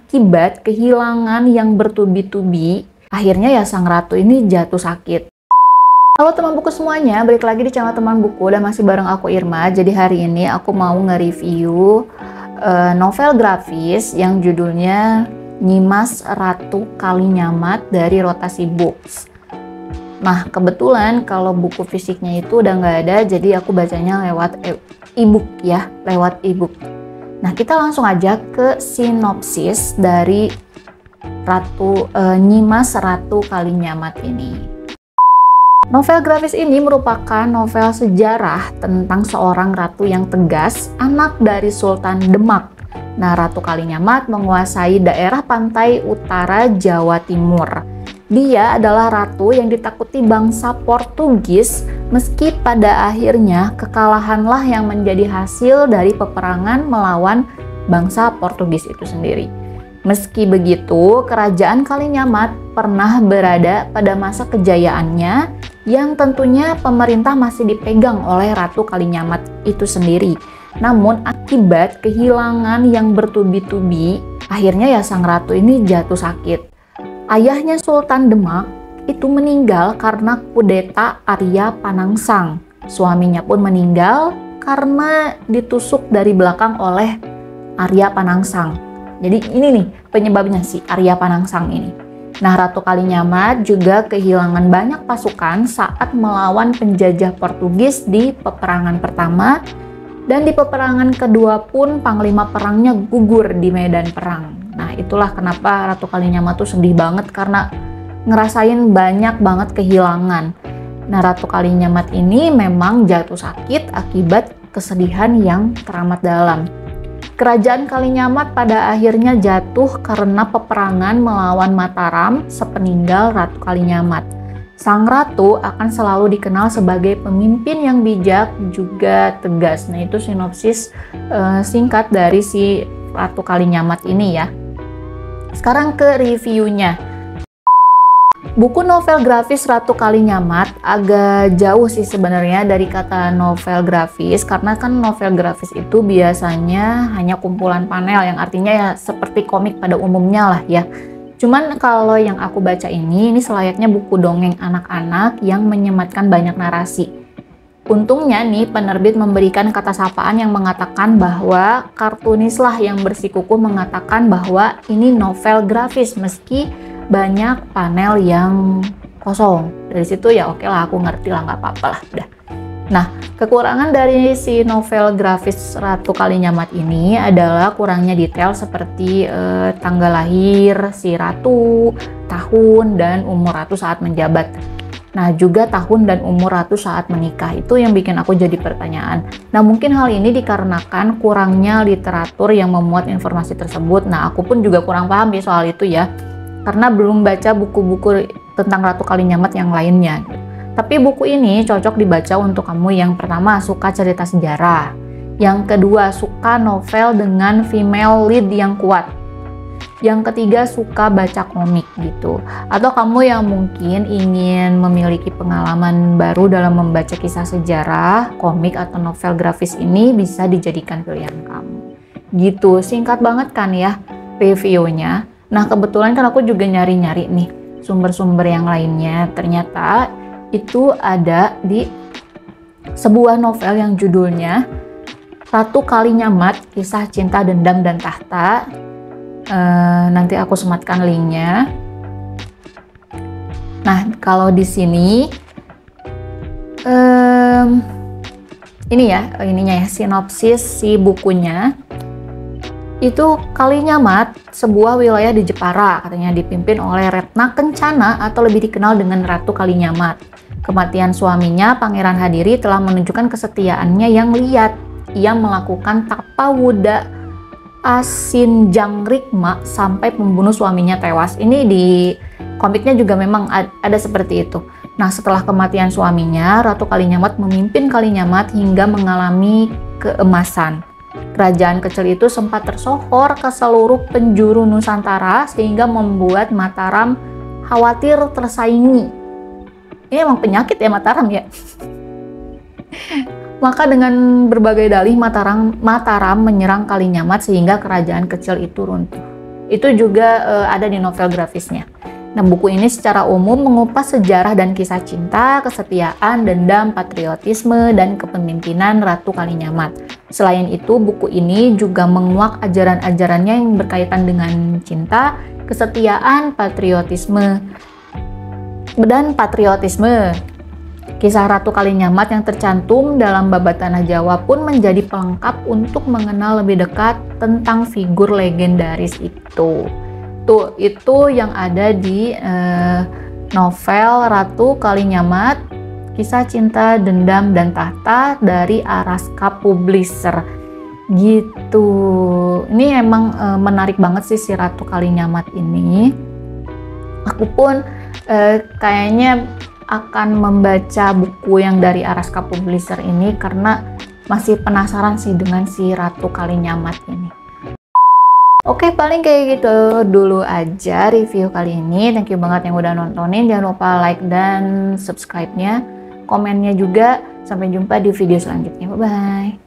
akibat kehilangan yang bertubi-tubi, akhirnya ya sang ratu ini jatuh sakit. Halo teman buku semuanya, balik lagi di channel teman buku dan masih bareng aku Irma. Jadi hari ini aku mau nge-review novel grafis yang judulnya Nyimas Ratu Kalinyamat dari Rotasi Books. Nah kebetulan kalau buku fisiknya itu udah nggak ada, jadi aku bacanya lewat e-book ya, lewat e-book. Nah kita langsung aja ke sinopsis dari Nyimas Ratu Kalinyamat ini. Novel grafis ini merupakan novel sejarah tentang seorang ratu yang tegas, anak dari Sultan Demak. Nah, Ratu Kalinyamat menguasai daerah pantai utara Jawa Timur. Dia adalah ratu yang ditakuti bangsa Portugis, meski pada akhirnya kekalahanlah yang menjadi hasil dari peperangan melawan bangsa Portugis itu sendiri. Meski begitu, kerajaan Kalinyamat pernah berada pada masa kejayaannya yang tentunya pemerintah masih dipegang oleh Ratu Kalinyamat itu sendiri. Namun akibat kehilangan yang bertubi-tubi, akhirnya ya sang ratu ini jatuh sakit. Ayahnya Sultan Demak itu meninggal karena kudeta Arya Panangsang. Suaminya pun meninggal karena ditusuk dari belakang oleh Arya Panangsang. Jadi ini nih penyebabnya si Arya Panangsang ini. Nah, Ratu Kalinyamat juga kehilangan banyak pasukan saat melawan penjajah Portugis di peperangan pertama, dan di peperangan kedua pun panglima perangnya gugur di medan perang. Nah, itulah kenapa Ratu Kalinyamat tuh sedih banget karena ngerasain banyak banget kehilangan. Nah, Ratu Kalinyamat ini memang jatuh sakit akibat kesedihan yang teramat dalam. Kerajaan Kalinyamat pada akhirnya jatuh karena peperangan melawan Mataram sepeninggal Ratu Kalinyamat. Sang ratu akan selalu dikenal sebagai pemimpin yang bijak juga tegas. Nah, itu sinopsis singkat dari si Ratu Kalinyamat ini ya. Sekarang ke reviewnya. Buku novel grafis Ratu Kalinyamat agak jauh sih sebenarnya dari kata novel grafis, karena kan novel grafis itu biasanya hanya kumpulan panel yang artinya ya seperti komik pada umumnya lah ya. Cuman kalau yang aku baca ini selayaknya buku dongeng anak-anak yang menyematkan banyak narasi. Untungnya nih penerbit memberikan kata sapaan yang mengatakan bahwa kartunislah yang bersikukuh mengatakan bahwa ini novel grafis meski banyak panel yang kosong. Dari situ ya oke lah, aku ngerti lah, nggak apa-apa lah udah. Nah, kekurangan dari si novel grafis Ratu Kalinyamat ini adalah kurangnya detail seperti tanggal lahir si ratu, tahun dan umur ratu saat menjabat. Nah, juga tahun dan umur ratu saat menikah. Itu yang bikin aku jadi pertanyaan. Nah, mungkin hal ini dikarenakan kurangnya literatur yang memuat informasi tersebut. Nah, aku pun juga kurang paham ya soal itu ya, karena belum baca buku-buku tentang Ratu Kalinyamat yang lainnya. Tapi buku ini cocok dibaca untuk kamu yang pertama suka cerita sejarah, yang kedua suka novel dengan female lead yang kuat, yang ketiga suka baca komik gitu, atau kamu yang mungkin ingin memiliki pengalaman baru dalam membaca kisah sejarah, komik atau novel grafis ini bisa dijadikan pilihan kamu. Gitu, singkat banget kan ya reviewnya. Nah kebetulan kan aku juga nyari-nyari nih sumber-sumber yang lainnya. Ternyata itu ada di sebuah novel yang judulnya Ratu Kalinyamat, Kisah Cinta, Dendam, dan Tahta. Nanti aku sematkan linknya. Nah kalau di sini ini ya, ininya ya sinopsis si bukunya. Itu Kalinyamat, sebuah wilayah di Jepara, katanya dipimpin oleh Retna Kencana atau lebih dikenal dengan Ratu Kalinyamat. Kematian suaminya, Pangeran Hadiri, telah menunjukkan kesetiaannya yang liat. Ia melakukan tapawuda Asinjangrikma sampai membunuh suaminya tewas. Ini di komiknya juga memang ada seperti itu. Nah, setelah kematian suaminya, Ratu Kalinyamat memimpin Kalinyamat hingga mengalami keemasan. Kerajaan kecil itu sempat tersohor ke seluruh penjuru Nusantara sehingga membuat Mataram khawatir tersaingi. Ini emang penyakit ya Mataram ya. Maka dengan berbagai dalih Mataram menyerang Kalinyamat sehingga kerajaan kecil itu runtuh. Itu juga ada di novel grafisnya. Nah, buku ini secara umum mengupas sejarah dan kisah cinta, kesetiaan, dendam, patriotisme, dan kepemimpinan Ratu Kalinyamat. Selain itu, buku ini juga menguak ajaran-ajarannya yang berkaitan dengan cinta, kesetiaan, patriotisme. Kisah Ratu Kalinyamat yang tercantum dalam Babat Tanah Jawa pun menjadi pelengkap untuk mengenal lebih dekat tentang figur legendaris itu. Tuh, itu yang ada di novel Ratu Kalinyamat, Kisah Cinta, Dendam, dan Tahta dari Araska Publisher. Gitu. Ini emang menarik banget sih si Ratu Kalinyamat ini. Aku pun kayaknya akan membaca buku yang dari Araska Publisher ini karena masih penasaran sih dengan si Ratu Kalinyamat ini. Oke, paling kayak gitu dulu aja review kali ini. Thank you banget yang udah nontonin. Jangan lupa like dan subscribe-nya, komennya juga. Sampai jumpa di video selanjutnya. Bye-bye.